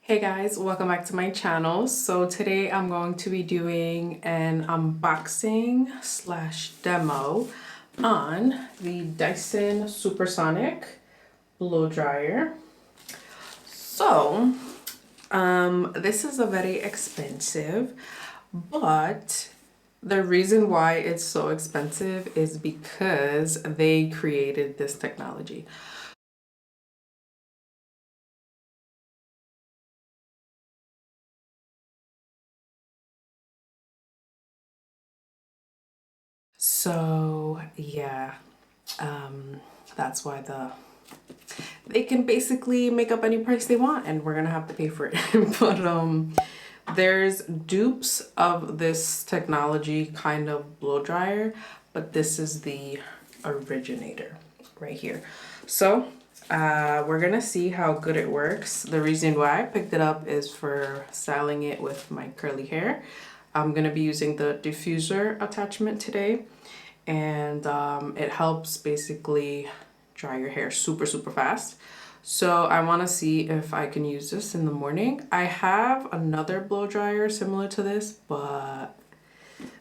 Hey guys, welcome back to my channel. So today I'm going to be doing an unboxing slash demo on the Dyson Supersonic blow dryer. So this is a very expensive, but the reason why it's so expensive is because they created this technology. So yeah, that's why they can basically make up any price they want and we're gonna have to pay for it. But there's dupes of this technology kind of blow dryer, but this is the originator right here. So we're gonna see how good it works. The reason why I picked it up is for styling it with my curly hair. I'm gonna be using the diffuser attachment today, and it helps basically dry your hair super fast. So I want to see if I can use this in the morning. I have another blow dryer similar to this, but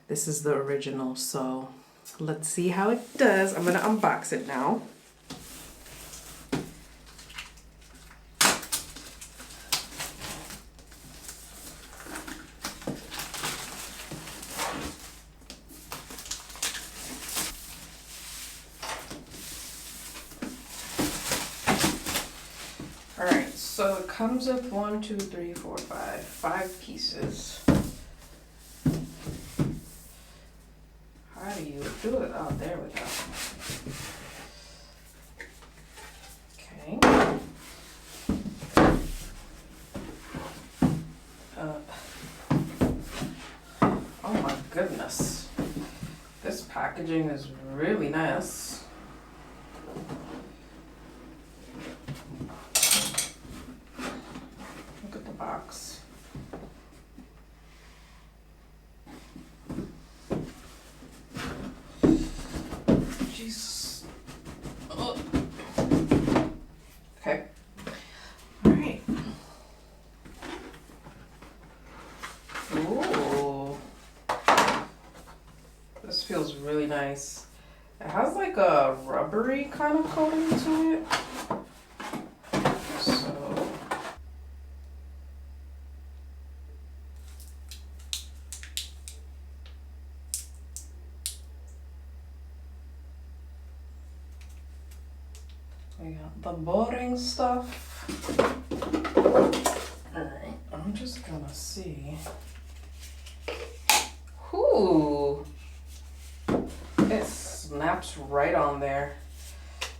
this is the original. So let's see how it does. I'm gonna unbox it now. Alright, so it comes with 5 pieces. How do you do it? Oh, there we go. Okay. Oh my goodness. This packaging is really nice. Look at the box. Jesus. Oh. Okay. All right. Ooh. This feels really nice. It has like a rubbery kind of coating to it. So we got the boring stuff. Alright, I'm just gonna see. Ooh. It snaps right on there.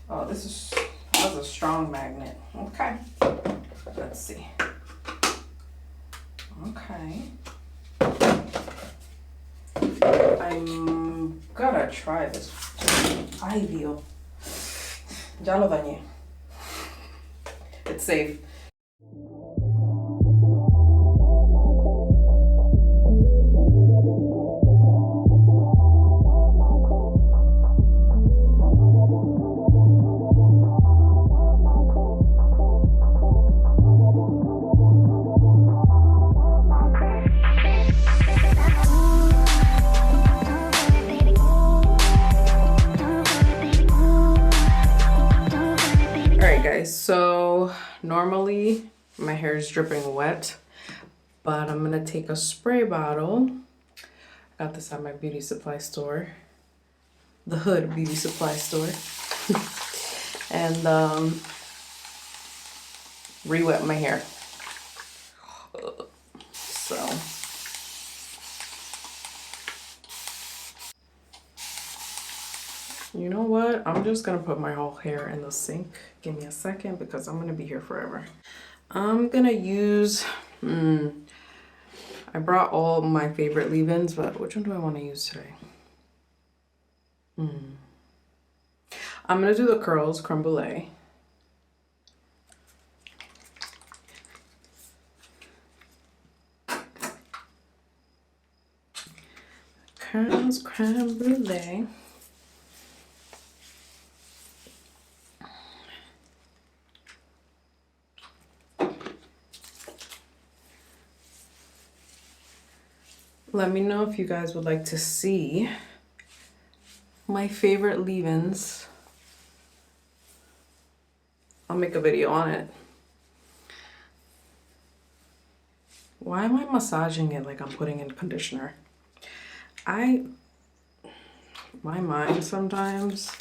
Oh, this has a strong magnet. Okay. Let's see. Okay. I'm gonna try this. Ay, Dios. Ya lo dañé. It's safe. So normally my hair is dripping wet, but I'm gonna take a spray bottle. I got this at my beauty supply store, the Hood beauty supply store, and re-wet my hair. So you know what? I'm just gonna put my whole hair in the sink. Give me a second because I'm gonna be here forever. I'm gonna use, I brought all my favorite leave-ins, but which one do I want to use today? I'm gonna do the curls creme brulee. Curls creme brulee. Let me know if you guys would like to see my favorite leave-ins. I'll make a video on it. Why am I massaging it like I'm putting in conditioner? My mind sometimes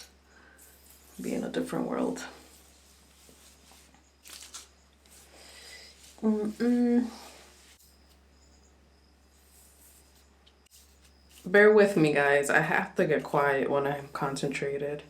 be in a different world. Bear with me, guys. I have to get quiet when I'm concentrated.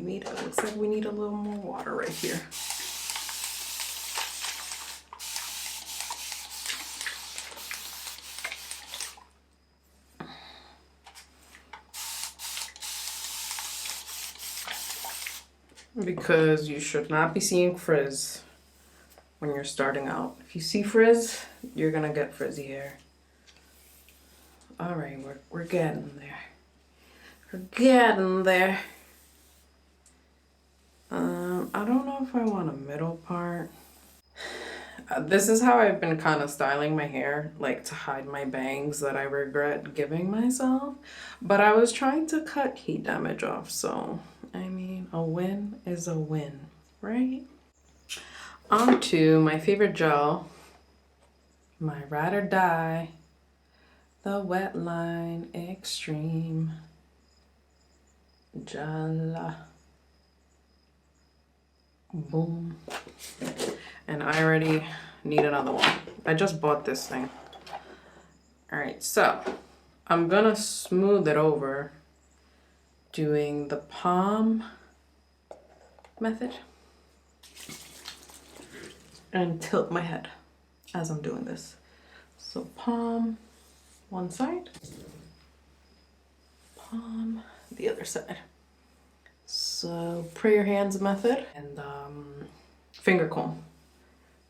It looks like we need a little more water right here. Because you should not be seeing frizz when you're starting out. If you see frizz, you're gonna get frizzy hair. All right, we're getting there. We're getting there. I don't know if I want a middle part. This is how I've been kind of styling my hair, like to hide my bangs that I regret giving myself. But I was trying to cut heat damage off, so I mean, a win is a win, right? On to my favorite gel, my ride or die, the Wet Line Extreme Gel. Boom. And I already need another one. I just bought this thing. All right, so I'm gonna smooth it over doing the palm method and tilt my head as I'm doing this. So palm one side, palm the other side. So pray your hands method and finger comb.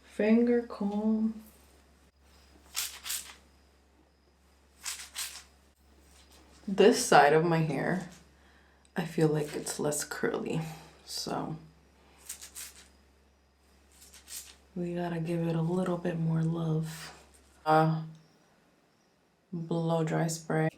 Finger comb. This side of my hair, I feel like it's less curly, so we gotta give it a little bit more love. Blow dry spray.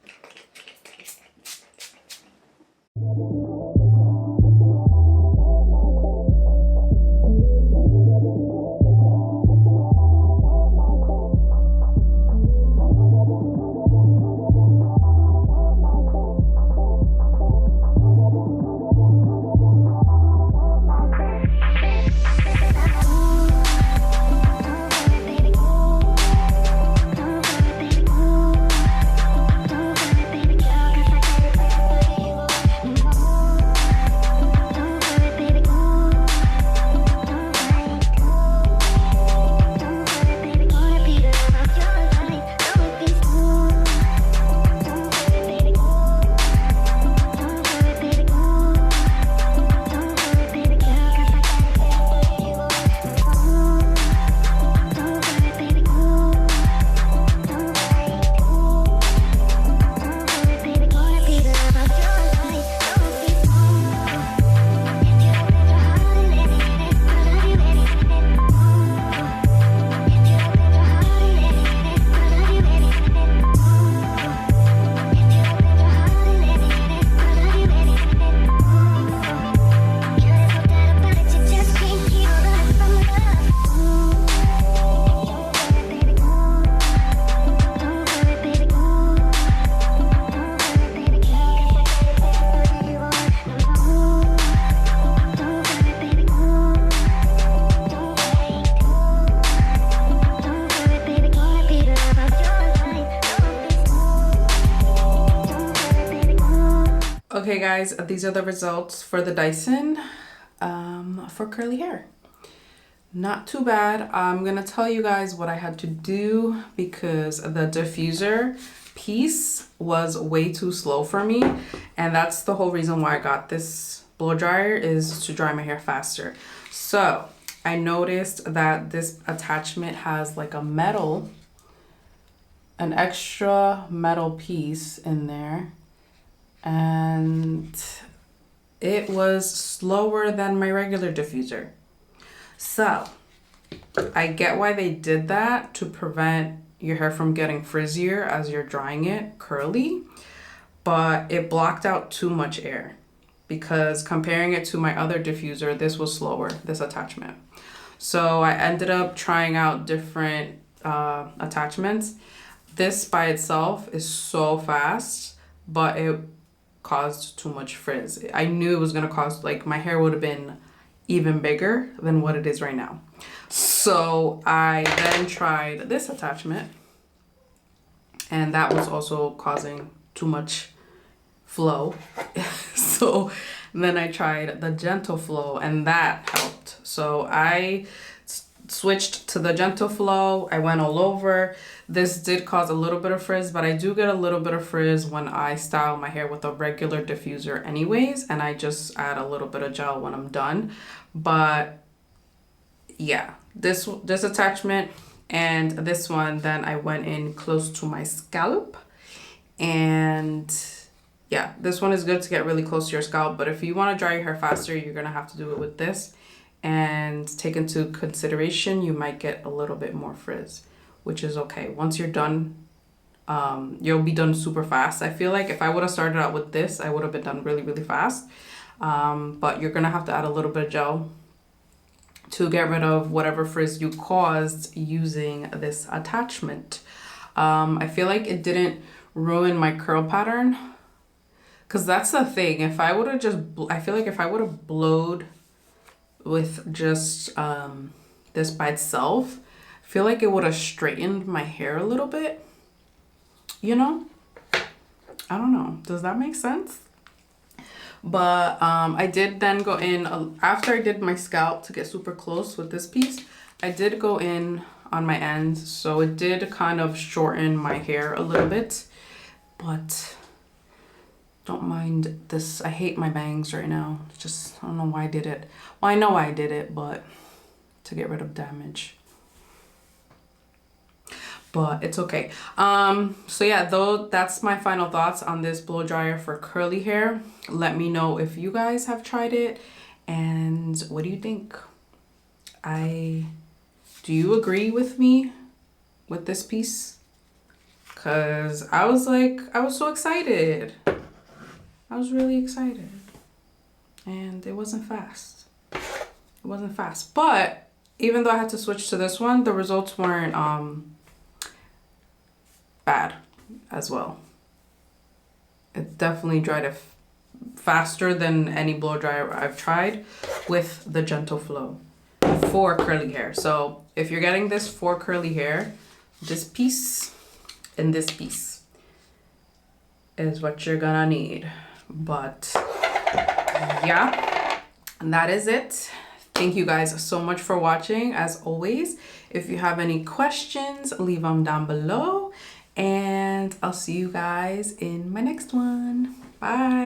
Okay guys, these are the results for the Dyson for curly hair. Not too bad. I'm gonna tell you guys what I had to do because the diffuser piece was way too slow for me, and that's the whole reason why I got this blow dryer is to dry my hair faster. So I noticed that this attachment has like an extra metal piece in there, and it was slower than my regular diffuser. So I get why they did that, to prevent your hair from getting frizzier as you're drying it, curly, but it blocked out too much air, because comparing it to my other diffuser, this was slower, this attachment. So I ended up trying out different attachments. This by itself is so fast, but it caused too much frizz. I knew it was gonna cause, like, my hair would have been even bigger than what it is right now. So I then tried this attachment, and that was also causing too much flow. So then I tried the gentle flow, and that helped. So I switched to the gentle flow. I went all over. This did cause a little bit of frizz, but I do get a little bit of frizz when I style my hair with a regular diffuser anyways, and I just add a little bit of gel when I'm done. But yeah, this attachment and this one, then I went in close to my scalp, and yeah, this one is good to get really close to your scalp, but if you want to dry your hair faster, you're gonna have to do it with this. And take into consideration, you might get a little bit more frizz, which is okay. Once you're done, you'll be done super fast. I feel like if I would have started out with this, I would have been done really, really fast. But you're gonna have to add a little bit of gel to get rid of whatever frizz you caused using this attachment. I feel like it didn't ruin my curl pattern, because that's the thing. If I would have just, I feel like if I would have blowed with just this by itself, I feel like it would have straightened my hair a little bit, you know? I don't know. Does that make sense? But I did then go in, after I did my scalp to get super close with this piece, I did go in on my ends. So it did kind of shorten my hair a little bit, but don't mind this. I hate my bangs right now. Just, I don't know why I did it. Well, I know why I did it, but to get rid of damage. But it's okay. So yeah, though, that's my final thoughts on this blow dryer for curly hair. Let me know if you guys have tried it, and what do you think? Do you agree with me with this piece? Cause I was so excited. I was really excited, and it wasn't fast. It wasn't fast, but even though I had to switch to this one, the results weren't bad as well. It definitely dried it faster than any blow dryer I've tried with the gentle flow for curly hair. So if you're getting this for curly hair, this piece and this piece is what you're gonna need. But yeah, and that is it. Thank you guys so much for watching. As always, if you have any questions, leave them down below, and I'll see you guys in my next one. Bye.